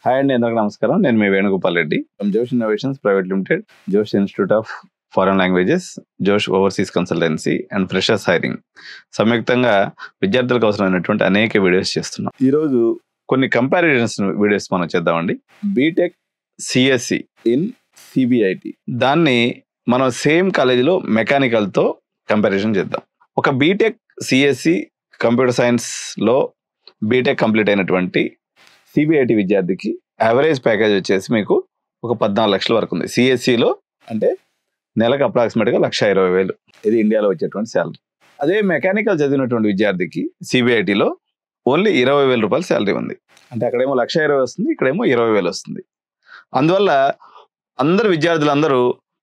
Hi అండి, అందరికీ నమస్కారం. నేను మీ వేణుగోపాల్ రెడ్డి ఫ్రమ్ జోష్ ఇన్నోవేషన్స్ ప్రైవేట్ లిమిటెడ్, జోష్ ఇన్స్టిట్యూట్ ఆఫ్ ఫారెన్ లాంగ్వేజెస్, జోష్ overseas consultancy and freshers hiring సంయుక్తంగా విద్యార్థులకు అవసరమైనటువంటి అనేక వీడియోస్ చేస్తున్నాం. ఈరోజు కొన్ని కంపారిజన్స్ వీడియోస్ మనం చేద్దామండి. బీటెక్ సిఎస్సి ఇన్ సిబిఐటి, దాన్ని మనం సేమ్ కాలేజీలో మెకానికల్తో కంపారిజన్ చేద్దాం. ఒక బీటెక్ సిఎస్సి కంప్యూటర్ సైన్స్లో బీటెక్ కంప్లీట్ అయినటువంటి సిబిఐటి విద్యార్థికి యావరేజ్ ప్యాకేజ్ వచ్చేసి మీకు ఒక 14 లక్షల వరకు ఉంది. సిఎస్సిలో అంటే నెలకు అప్రాక్సిమేట్గా 1,20,000, ఇది ఇండియాలో వచ్చేటువంటి శాలరీ. అదే మెకానికల్ చదివినటువంటి విద్యార్థికి సిబిఐటిలో ఓన్లీ 20,000 రూపాయల శాలరీ ఉంది. అంటే అక్కడేమో 1,20,000 వస్తుంది, ఇక్కడేమో 20,000 వస్తుంది. అందువల్ల అందరు విద్యార్థులందరూ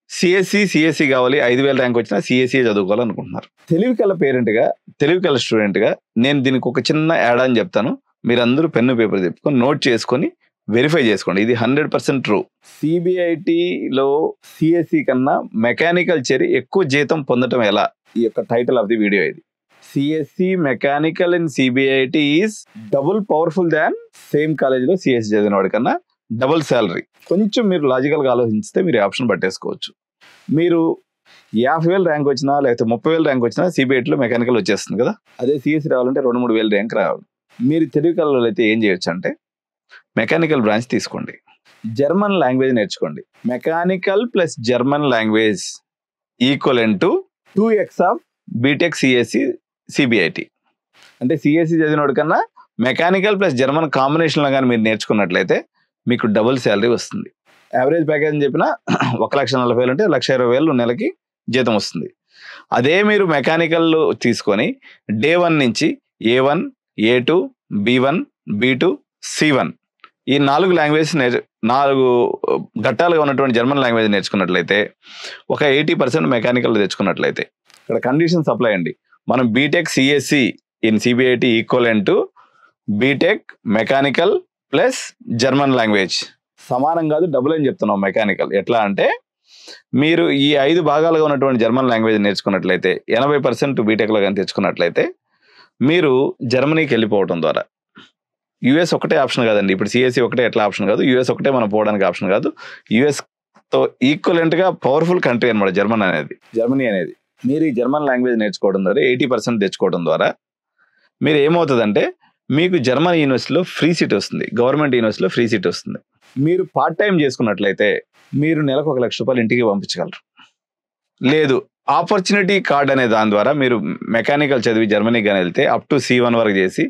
సిఎస్సి కావాలి, 5,000 ర్యాంక్ వచ్చినా సిఎస్సి చదువుకోవాలనుకుంటున్నారు. తెలివి కల పేరెంట్గా, తెలివి కల స్టూడెంట్గా నేను దీనికి ఒక చిన్న యాడ్ అని చెప్తాను. మీరందరూ పెన్ను పేపర్ చెప్పుకొని నోట్ చేసుకొని వెరిఫై చేసుకోండి. ఇది 100% ట్రూ. సిబిఐటిలో సిఎస్సి కన్నా మెకానికల్ చేరి ఎక్కువ జీతం పొందటం ఎలా, ఈ యొక్క టైటిల్ ఆఫ్ ది వీడియో ఇది. CSE mechanical in CBIT is double powerful than same కాలేజీలో సిఎస్సి చదివిన వాడి కన్నా డబుల్ శాలరీ. కొంచెం మీరు లాజికల్గా ఆలోచిస్తే మీరు ఆప్షన్ పట్టేసుకోవచ్చు. మీరు 50,000 ర్యాంక్ వచ్చినా లేకపోతే 30,000 ర్యాంక్ వచ్చినా సిబిఐటిలో మెకానికల్ వచ్చేస్తుంది కదా. అదే సిఎస్సి రావాలంటే 2-3,000 ర్యాంక్ రావాలి. మీరు తెలుగు కళలో అయితే ఏం చేయొచ్చు అంటే మెకానికల్ బ్రాంచ్ తీసుకోండి, జర్మన్ లాంగ్వేజ్ నేర్చుకోండి. Mechanical plus German language equivalent to 2x of BTech CSE CBIT. అంటే సిఎస్సి చదివినోడి కన్నా మెకానికల్ ప్లస్ జర్మన్ కాంబినేషన్లో కానీ మీరు నేర్చుకున్నట్లయితే మీకు డబుల్ శాలరీ వస్తుంది. యావరేజ్ ప్యాకేజ్ అని చెప్పిన 1,40,000 అంటే 1,20,000 నెలకి జీతం వస్తుంది. అదే మీరు మెకానికల్ తీసుకొని డే 1 నుంచి A1, A2, B1, B2, C1 ఈ 4 లాంగ్వేజ్ 4 ఘట్టాలుగా ఉన్నటువంటి జర్మన్ లాంగ్వేజ్ నేర్చుకున్నట్లయితే ఒక 80% మెకానికల్ తెచ్చుకున్నట్లయితే ఇక్కడ కండిషన్స్ అప్లై అండి. మనం BTech CSE in CBIT equivalent to BTech mechanical plus German language సమానం కాదు, డబుల్ అని చెప్తున్నాం. మెకానికల్ ఎట్లా అంటే మీరు ఈ 5 భాగాలుగా ఉన్నటువంటి జర్మన్ లాంగ్వేజ్ నేర్చుకున్నట్లయితే 80% బీటెక్లో కానీ తెచ్చుకున్నట్లయితే మీరు జర్మనీకి వెళ్ళిపోవడం ద్వారా, యుఎస్ ఒకటే ఆప్షన్ కాదండి. ఇప్పుడు సిఎస్సి ఒకటే ఎట్లా ఆప్షన్ కాదు, యుఎస్ ఒకటే మనం పోవడానికి ఆప్షన్ కాదు. యుఎస్తో ఈక్వలెంట్గా పవర్ఫుల్ కంట్రీ అనమాట జర్మనీ అనేది. మీరు ఈ జర్మన్ లాంగ్వేజ్ నేర్చుకోవడం ద్వారా 80% తెచ్చుకోవడం ద్వారా మీరు ఏమవుతుందంటే మీకు జర్మన్ యూనివర్సిటీలో ఫ్రీ సీట్ వస్తుంది, గవర్నమెంట్ యూనివర్సిటీలో ఫ్రీ సీట్ వస్తుంది. మీరు పార్ట్ టైం చేసుకున్నట్లయితే మీరు నెలకు 1,00,000 రూపాయలు ఇంటికి పంపించగలరు. లేదు, ఆపర్చునిటీ కార్డ్ అనే దాని ద్వారా మీరు మెకానికల్ చదివి జర్మనీకి కానీ వెళ్తే అప్ టు C1 వరకు చేసి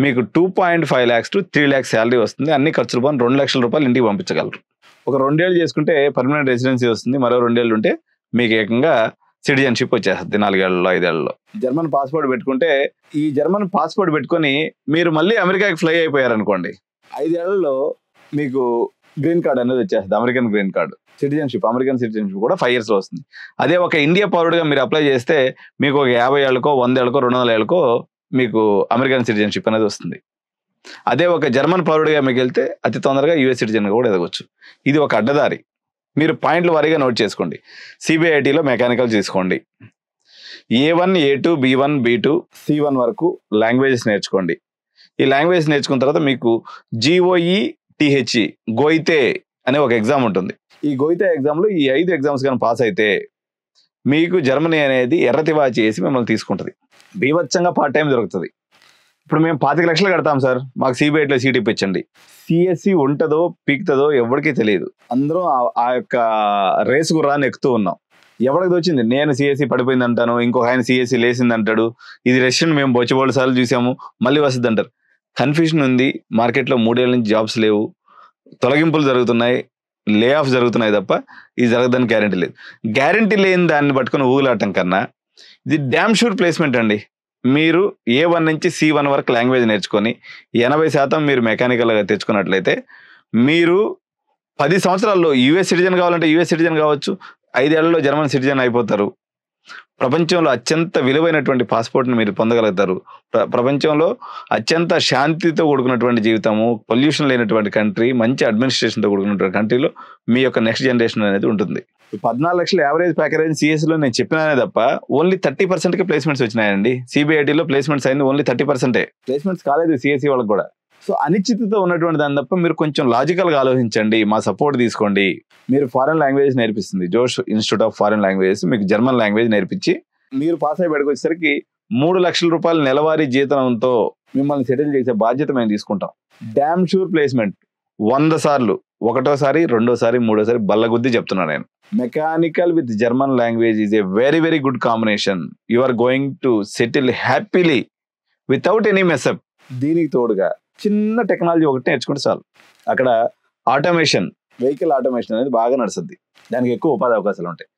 మీకు 2.5 lakhs to 3 lakhs శాలరీ వస్తుంది. అన్ని ఖర్చులు పోని 2 లక్షల రూపాయలు ఇంటికి పంపించగలరు. ఒక 2 ఏళ్ళు చేసుకుంటే పర్మనెంట్ రెసిడెన్సీ వస్తుంది. మరో 2 ఏళ్ళు ఉంటే మీకు ఏకంగా సిటిజన్షిప్ వచ్చేస్తుంది 4 ఏళ్లలో 5 ఏళ్లలో. జర్మన్ పాస్పోర్ట్ పెట్టుకుంటే ఈ జర్మన్ పాస్పోర్ట్ పెట్టుకొని మీరు మళ్ళీ అమెరికాకి ఫ్లై అయిపోయారనుకోండి, 5 ఏళ్లలో మీకు గ్రీన్ కార్డ్ అనేది వచ్చేస్తుంది, American green card. American citizenship కూడా 5 yearsలో వస్తుంది. అదే ఒక ఇండియా పౌరుడుగా మీరు అప్లై చేస్తే మీకు ఒక 50 ఏళ్ళకో 100 ఏళ్ళకో 200 ఏళ్ళకో మీకు అమెరికన్ సిటిజన్షిప్ అనేది వస్తుంది. అదే ఒక జర్మన్ పౌరుడిగా మీకు వెళ్తే అతి తొందరగా యుఎస్ సిటిజన్గా కూడా ఎదగవచ్చు. ఇది ఒక అడ్డదారి. మీరు పాయింట్ల వారీగా నోట్ చేసుకోండి. సిబిఐటిలో మెకానికల్ తీసుకోండి, A1, A2, B1, B2, C1 వరకు లాంగ్వేజెస్ నేర్చుకోండి. ఈ లాంగ్వేజ్ నేర్చుకున్న తర్వాత మీకు GOE-THE గోయితే అనే ఒక ఎగ్జామ్ ఉంటుంది. ఈ గోయితే ఎగ్జామ్లో ఈ 5 ఎగ్జామ్స్ కానీ పాస్ అయితే మీకు జర్మనీ అనేది ఎర్రతివా చేసి మిమ్మల్ని తీసుకుంటుంది. బీభత్సంగా పార్ట్ టైం దొరుకుతుంది. ఇప్పుడు మేము 25 లక్షలు కడతాం సార్, మాకు సిబిఐటిలో సీట్ ఇప్పించండి. సిఎస్సి ఉంటుందో పీక్తుందో ఎవరికీ తెలియదు. అందరం ఆ యొక్క రేసు గుర్రాన్ని ఎక్కుతూ ఉన్నాం. ఎవరికి వచ్చింది, నేను సిఎస్సి పడిపోయింది అంటాను, ఇంకొక ఆయన సిఎస్సి లేసింది అంటాడు. ఇది రష్యన్ మేము బొచ్చిబోళ్ళు సార్లు చూసాము, మళ్ళీ వస్తుంది అంటారు. కన్ఫ్యూషన్ ఉంది. మార్కెట్లో 3 ఏళ్ళ నుంచి జాబ్స్ లేవు, తొలగింపులు జరుగుతున్నాయి, లే ఆఫ్ జరుగుతున్నాయి తప్ప ఇది జరగదని గ్యారంటీ లేదు. గ్యారంటీ లేని దాన్ని పట్టుకుని ఊగులాటం కన్నా ఇది డ్యామ్ షూర్ ప్లేస్మెంట్ అండి. మీరు A1 నుంచి C1 వరకు లాంగ్వేజ్ నేర్చుకొని 80% మీరు మెకానికల్గా తెచ్చుకున్నట్లయితే మీరు 10 సంవత్సరాల్లో యుఎస్ సిటిజన్ కావాలంటే యుఎస్ సిటిజన్ కావచ్చు, 5 ఏళ్లలో జర్మన్ సిటిజన్ అయిపోతారు. ప్రపంచంలో అత్యంత విలువైనటువంటి పాస్పోర్ట్ని మీరు పొందగలుగుతారు. ప్రపంచంలో అత్యంత శాంతితో కూడుకున్నటువంటి జీవితము, పొల్యూషన్ లేనటువంటి కంట్రీ, మంచి అడ్మినిస్ట్రేషన్తో కూడుకున్నటువంటి కంట్రీలో మీ యొక్క నెక్స్ట్ జనరేషన్ అనేది ఉంటుంది. 14 లక్షల యావరేజ్ ప్యాకేజ్ సిఎస్సిలో నేను చెప్పినానే తప్ప ఓన్లీ 30%కి ప్లేస్మెంట్స్ వచ్చినాయండి. సిబిఐటిలో ప్లేస్మెంట్స్ అయింది ఓన్లీ 30%. ప్లేస్మెంట్స్ కాలేదు సిఎస్సి వాళ్ళకి కూడా. సో అనిశ్చితతో ఉన్నటువంటి దాని తప్ప మీరు కొంచెం లాజికల్గా ఆలోచించండి, మా సపోర్ట్ తీసుకోండి. మీరు ఫారెన్ లాంగ్వేజ్ నేర్పిస్తుంది జోష్ ఇన్స్టిట్యూట్ ఆఫ్ ఫారెన్ లాంగ్వేజెస్. మీకు జర్మన్ లాంగ్వేజ్ నేర్పించి మీరు పాస్ అయ్యి బయటకు వచ్చేసరికి 3 లక్షల రూపాయలు నెలవారీ జీతంతో మిమ్మల్ని సెటిల్ చేసే బాధ్యత మేము తీసుకుంటాం. డ్యామ్ షూర్ ప్లేస్మెంట్ 100 సార్లు, ఒకటోసారి, రెండోసారి, మూడోసారి బల్లగుద్ది చెప్తున్నా నేను. Mechanical with German language is a very very good combination. You are going to settle happily without any mess up. దీనికి తోడుగా చిన్న టెక్నాలజీ ఒకటి నేర్చుకుంటే చాలు. అక్కడ ఆటోమేషన్, వెహికల్ ఆటోమేషన్ అనేది బాగా నడుస్తుంది. దానికి ఎక్కువ ఉపాధి అవకాశాలు ఉంటాయి.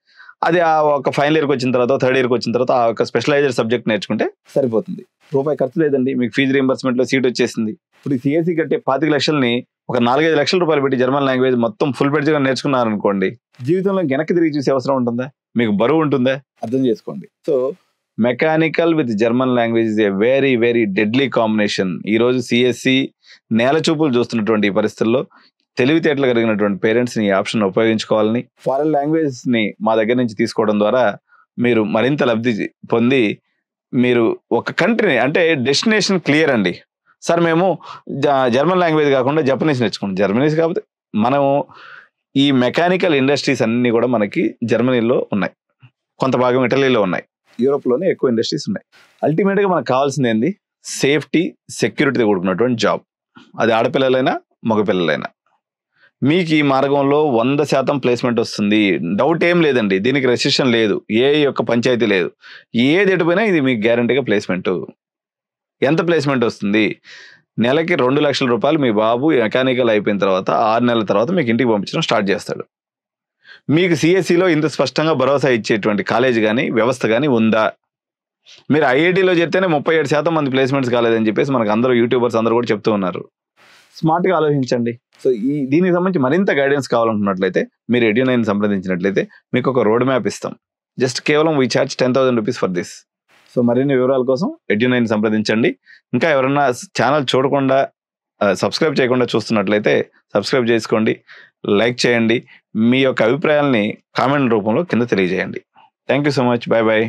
అది ఆ ఒక ఫైనల్ ఇయర్కి వచ్చిన తర్వాత, థర్డ్ ఇయర్కి వచ్చిన తర్వాత ఆ ఒక స్పెషలైజ్డ్ సబ్జెక్ట్ నేర్చుకుంటే సరిపోతుంది. రూపాయి ఖర్చు లేదండి, మీకు ఫీజు రీంబర్స్మెంట్లో సీట్ వచ్చేసింది. ఇప్పుడు సిఎస్సి కట్టే 25 లక్షల్ని ఒక 4-5 లక్షల రూపాయలు పెట్టి జర్మన్ లాంగ్వేజ్ మొత్తం ఫుల్ ఫ్లెడ్జ్గా నేర్చుకున్నారనుకోండి, జీవితంలో వెనక్కి తిరిగి చూసే అవసరం ఉంటుందా? మీకు బరువు ఉంటుందా? అర్థం చేసుకోండి. So mechanical with German language is a very very deadly combination. ఈరోజు సిఎస్సి నేల చూపులు చూస్తున్నటువంటి ఈ పరిస్థితుల్లో తెలివితేటలు కలిగినటువంటి పేరెంట్స్ని ఈ ఆప్షన్ ఉపయోగించుకోవాలని, ఫారెన్ లాంగ్వేజ్ని మా దగ్గర నుంచి తీసుకోవడం ద్వారా మీరు మరింత లబ్ధి పొంది మీరు ఒక కంట్రీని, అంటే డెస్టినేషన్ క్లియర్ అండి. సార్ మేము జర్మన్ లాంగ్వేజ్ కాకుండా జపనీస్ నేర్చుకుంటాం. జర్మనీస్ కాకపోతే మనము ఈ మెకానికల్ ఇండస్ట్రీస్ అన్నీ కూడా మనకి జర్మనీలో ఉన్నాయి, కొంత భాగం ఇటలీలో ఉన్నాయి, యూరోప్లోనే ఎక్కువ ఇండస్ట్రీస్ ఉన్నాయి. అల్టిమేట్గా మనకు కావాల్సింది ఏంది? సేఫ్టీ, సెక్యూరిటీతో కూడుకున్నటువంటి జాబ్. అది ఆడపిల్లలైనా మగపిల్లలైనా. మీకు ఈ మార్గంలో 100% ప్లేస్మెంట్ వస్తుంది, డౌట్ ఏం లేదండి. దీనికి రెస్ట్రిక్షన్ లేదు, ఏ యొక్క పంచాయతీ లేదు. ఏది ఎటుపోయినా ఇది మీకు గ్యారంటీగా ప్లేస్మెంట్. ఎంత ప్లేస్మెంట్ వస్తుంది? నెలకి 2 లక్షల రూపాయలు మీ బాబు మెకానికల్ అయిపోయిన తర్వాత 6 నెలల తర్వాత మీకు ఇంటికి పంపించడం స్టార్ట్ చేస్తాడు. మీకు సిఎస్సిలో ఇంత స్పష్టంగా భరోసా ఇచ్చేటువంటి కాలేజ్ కానీ వ్యవస్థ కానీ ఉందా? మీరు ఐఐటీలో చేస్తేనే 37% మంది ప్లేస్మెంట్స్ కాలేదని చెప్పేసి మనకు అందరూ యూట్యూబర్స్ అందరూ కూడా చెప్తూ ఉన్నారు. స్మార్ట్గా ఆలోచించండి. సో దీనికి సంబంధించి మరింత గైడెన్స్ కావాలనుకున్నట్లయితే మీరు ఎడ్యు9 సంప్రదించినట్లయితే మీకు ఒక రోడ్ మ్యాప్ ఇస్తాం. జస్ట్ కేవలం we charge 10,000 rupees for this. So మరిన్ని వివరాల కోసం ఎడ్యు9 సంప్రదించండి. ఇంకా ఎవరన్నా ఛానల్ చూడకుండా సబ్స్క్రైబ్ చేయకుండా చూస్తున్నట్లయితే సబ్స్క్రైబ్ చేసుకోండి, లైక్ చేయండి, మీ యొక్క అభిప్రాయాల్ని కామెంట్ రూపంలో కింద తెలియజేయండి. Thank you so much. Bye bye.